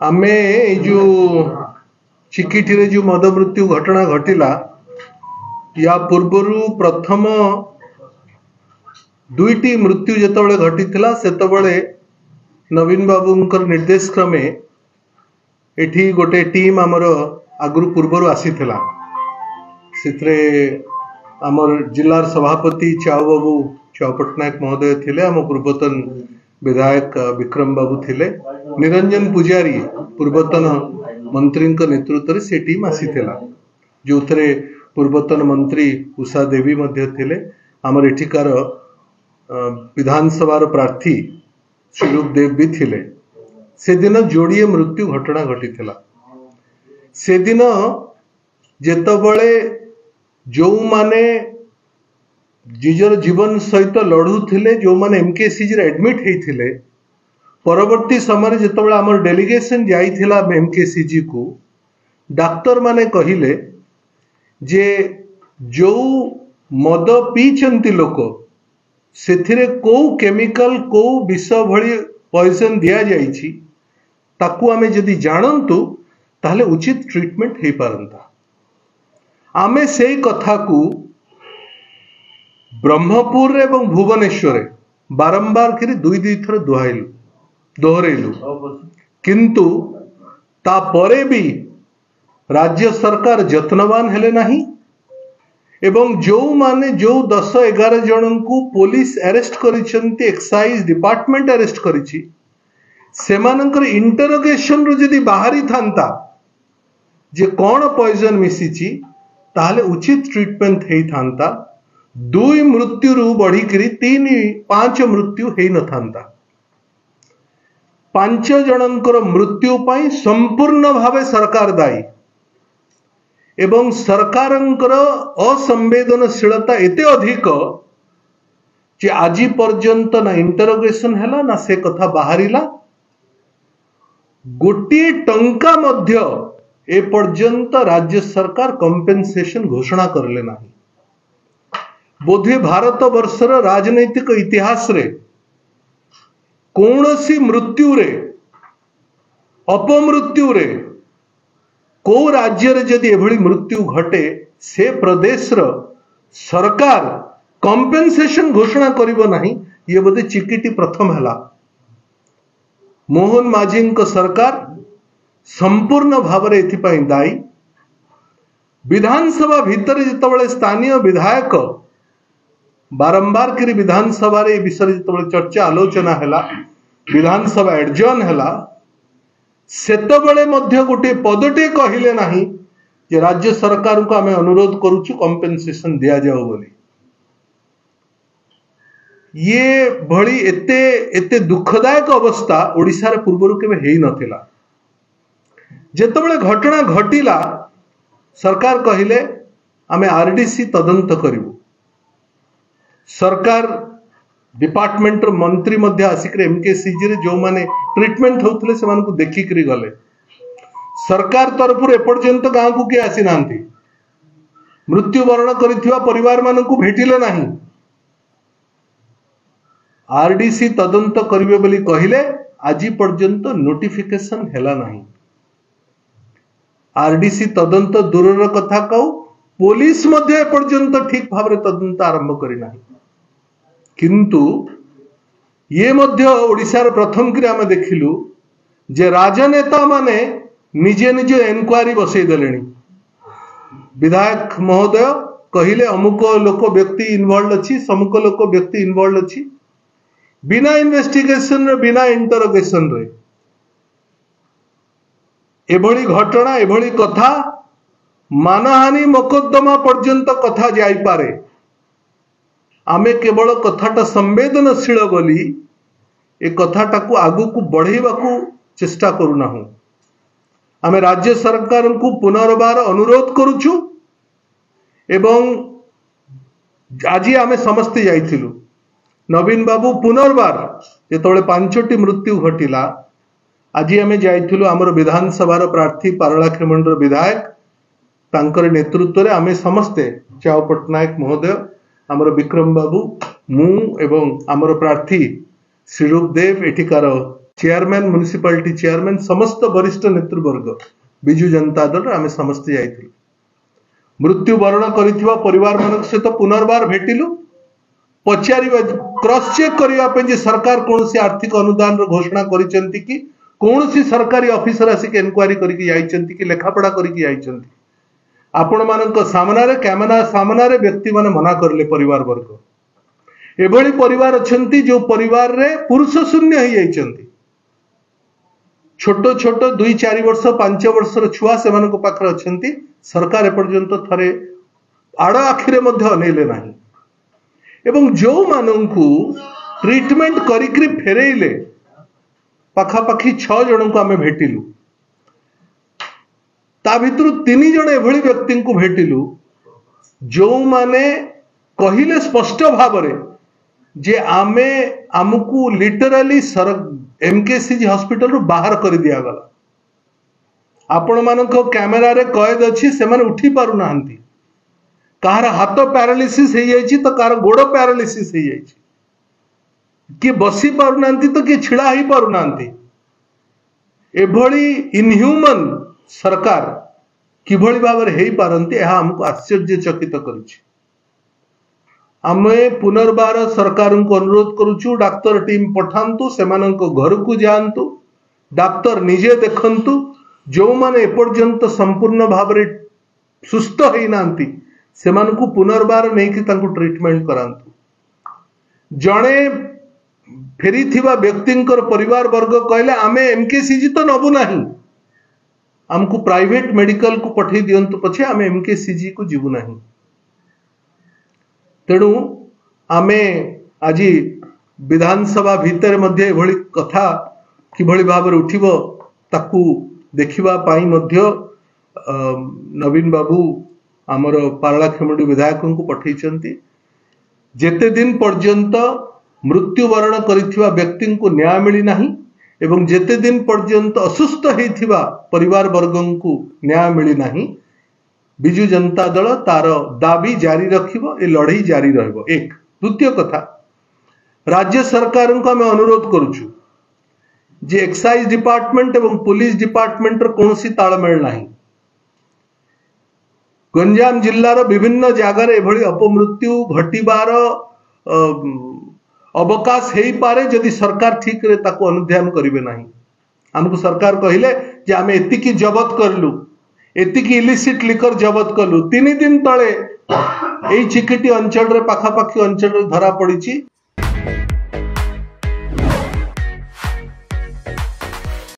आमे जो चिकिटी रे जो मद मृत्यु घटना घटिला या पूर्वरु प्रथम दुईटी मृत्यु जेतबळे घटिथिला सेतबळे नवीन बाबूंकर निर्देश क्रमे एठी गोटे टीम आमर आगुरु पूर्वरु आसीथिला सेतरे आमर जिल्लार सभापति चाव बाबू चाव पटनायक महोदय थिले आम पूर्वतन विधायक विक्रम बाबू थिले निरंजन पुजारी पूर्वतन मंत्री नेतृत्व से टीम आसीथिला जो थरे पूर्वतन मंत्री उषा देवी मध्य थिले आमर एठिकार विधानसभा प्रार्थी श्रीरूप देव भी थिले से दिन जोड़िए मृत्यु घटना घटी से दिन जेतबळे जो माने निजर जीवन सहित लड़ुले जो माने एमकेसीजी रे एडमिट होइथिले परवर्ती समय जेतबळे आमर डेलीगेशन जाइथिला एमकेसीजी को डाक्टर माने कहिले जे जो मद पीचंती लोक सेथिरे को केमिकल को विष भली पॉइजन दिया जाइछि ताकू आमे जदि जानंतु ताहले उचित ट्रीटमेंट हे पारंता आमे से कथा को ब्रह्मपुर एवं भुवनेश्वर बारंबार करी दुई दुई थर दोहरेलु किंतु ता परे भी राज्य सरकार जत्नवान हेले नहीं एवं जो माने जो 10-11 जन को पुलिस अरेस्ट करिसेंती एक्साइज डिपार्टमेंट अरेस्ट करिछि सेमानकर इंटरोगेशन रो जदी बाहरी थांता जे कौन पॉइजन मिसिछि ताहले उचित ट्रीटमेंट हेई थांता 2 मृत्यु रु बढ़ी करी 3-5 मृत्यु हेई न थांता 5 जनकर मृत्यु पाई संपूर्ण भावे सरकार दायी एवं सरकारंकर असंवेदनशीलता एते अधिक जे आज पर्यंत ना इंटरोगेशन हैला ना से कथा बाहरिला गोटे टंका मध्य ए पर्यंत राज्य सरकार कंपेन्सेशन घोषणा करले नाही बोधे भारत वर्षर राजनैतिक इतिहास रे कौनसी मृत्यु रे अपमृत्यु रे को राज्य रे जदि एभली मृत्यु घटे से प्रदेश रो सरकार कंपेन्सेशन घोषणा करिवो नाही ये बोधे चिकिटी प्रथम हैला मोहन माझी सरकार संपूर्ण भाव में एथिपाई दायी विधानसभा भितर जितबळे स्थानीय विधायक बारंबार करी विधानसभा रे विषय जितबळे चर्चा आलोचना हैला विधानसभा एडजर्न हैला सेतबळे मध्य गोटे पदटे कहिले नाही जे राज्य सरकार को आमे अनुरोध करूछु कंपेन्सेशन दिया जाओ बोली ये भली एते एते दुखदायक अवस्था ओडिसा रे पूर्वरु केबे हेई नथिला जेतबळे घटना घटिला सरकार कहिले आमे आरडीसी तदंत करिवु सरकार डिपार्टमेंट मंत्री मध्य आसिक एमकेसीजी रे जो माने ट्रीटमेंट होतले से मान को देखि करी गले सरकार तरफ एपर्यंत गांव को के आसी नांती मृत्युवरण करिथिवा परिवार मान को भेटिले नाही आरडीसी तदंत करिवे बोली कहिले आज पर्यंत नोटिफिकेशन हैला नाही आरडीसी तदंत दूरर कथा कहू पुलिस मध्य एपर्यंत ठीक भाव तदंत आरंभ करी नाही किंतु ये मध्य ओडिशार प्रथम कि आम देखिलु जे राजनेता माने निजे निजे एनक्वारी बसई देलेनी विधायक महोदय कहिले अमुक लोक व्यक्ति इन्वॉल्व अछि समुक लोक व्यक्ति इन्वॉल्व अछि बिना इन्वेस्टिगेशन रे बिना इंटरोगेशन रे एभली घटना एभली कथा मानहानि मोकद्दमा पर्यंत कथा जाई पारे आमे केवल कथाटा संवेदनशील बोली ए कथाटा को आगु को बढ़ेबा को चेष्टा करूना हूं आमे राज्य सरकार को पुनर्बार अनुरोध करूछु एवं आज आमे समस्ते जाइथिलु नवीन बाबू पुनर्बार जेतबळे 5टी मृत्यु घटिला आज आमे जाइथिलु हमर विधानसभा प्रार्थी पारलाखेमुंडर विधायक तांकर नेतृत्व रे आमे समस्ते चाव पटनायक महोदय आमर विक्रम बाबू मु एवं आमर प्रार्थी श्रीरूप देव एठिकार चेयरमैन म्युनिसिपालिटी चेयरमैन समस्त वरिष्ठ नेतृवर्ग विजु जनता दल आम समस्ते जाइथिलु मृत्यु वरण करिथिबा परिवार मानक सहित पुनर्बार भेटिलु पचारिबा क्रॉस चेक करबा जे सरकार कोनोसी आर्थिक अनुदान रो घोषणा करिसेंती कि कोनोसी सरकारी ऑफिसर आसिक इंक्वायरी करिक जाइसेंती कि लेखापड़ा करिक जाइसेंती आपण मानक सामनारे कैमरा सामनारे व्यक्ति माने मना करले परिवार वर्ग एभली परिवार अछंती जो परिवार रे पुरुष शून्य ही जाइसेंती छोट छोट 2-4 वर्ष 5 वर्षर छुआ से पाखर अछंती सरकार एपर्यंत थरे आड़ आखिरे मध्य अनेले नाही एवं जो माननकु ट्रीटमेंट करिकरी फेरेइले पाखापाखी 6 जन को आमे भेटिलु ता भितरु 3 जन एभली व्यक्ति को भेटिलु जो माने कहिले स्पष्ट भावरे जे आमे आमको लिटरली एमकेसीजी हॉस्पिटल रू बाहर कर दिया गला आपण मानक कैमेरा रे कैद अछि से माने उठी पारु नाहंती कार हाथ पैरालिसिस हो जाइछि तो कार गोड़ पैरालिसिस हो जाइछि कि बसी पारु नाहंती तो कि छिड़ा ही पारु नाहंती एभली इनह्यूमन सरकार किभली भाबरे हेई पारंती एहा हमको आश्चर्यचकित करूछि आमे पुनर्बार सरकार को अनुरोध करुचु डाक्तर टीम पठांतु सेमानंको घर को जानतु डाक्तर निजे देखंतु जो माने एपर्यंत संपूर्ण भाबरे सुस्थ होई नांती सेमानकु पुनर्बार नहीं कि तांको ट्रीटमेंट करांतु जणे फेरीथिबा व्यक्तिंकर परिवार वर्ग कहले आमे एमकेसीजी तो नबु नाही हमको प्राइवेट मेडिकल को पठे दियंतु पछे आमे एमकेसीजी को जीवु नाही तेणु आमे आज विधानसभा भितर मध्य एभली कथा किभली भाव उठिबो ताकू देखिबा पाई मध्य नवीन बाबू आमर पारलाखेमुंडी विधायक को पठेइचंती जेते दिन पर्यंत मृत्युवरण करिथिबा व्यक्ति को न्याय मिली नाही एवं जेते दिन पर्यंत असुस्थ होइथिबा परिवार वर्गं को न्याय मिली नाही विजु जनता दल तार दाबी जारी रखिबो ए लड़ाई जारी रहइबो एक द्वितीय कथा राज्य सरकार को आम अनुरोध करुचु जे एक्साइज डिपार्टमेंट एवं पुलिस डिपार्टमेंट रो कोनोसी तालमेल नाही गंजाम जिल्लार विभिन्न जगार एभली अपमृत्यु घटिबार अवकाश हेई पारे जदि सरकार ठीक रे ताको अनुध्यान करिवे नाही हमको सरकार कहिले जे आमे एतिकी जबत करलु एतिकी इलिसिट लिकर जबत कलु 3 दिन तले एई चिकिटी अंचल रे पाखापाखी अंचल रे धरा पड़ी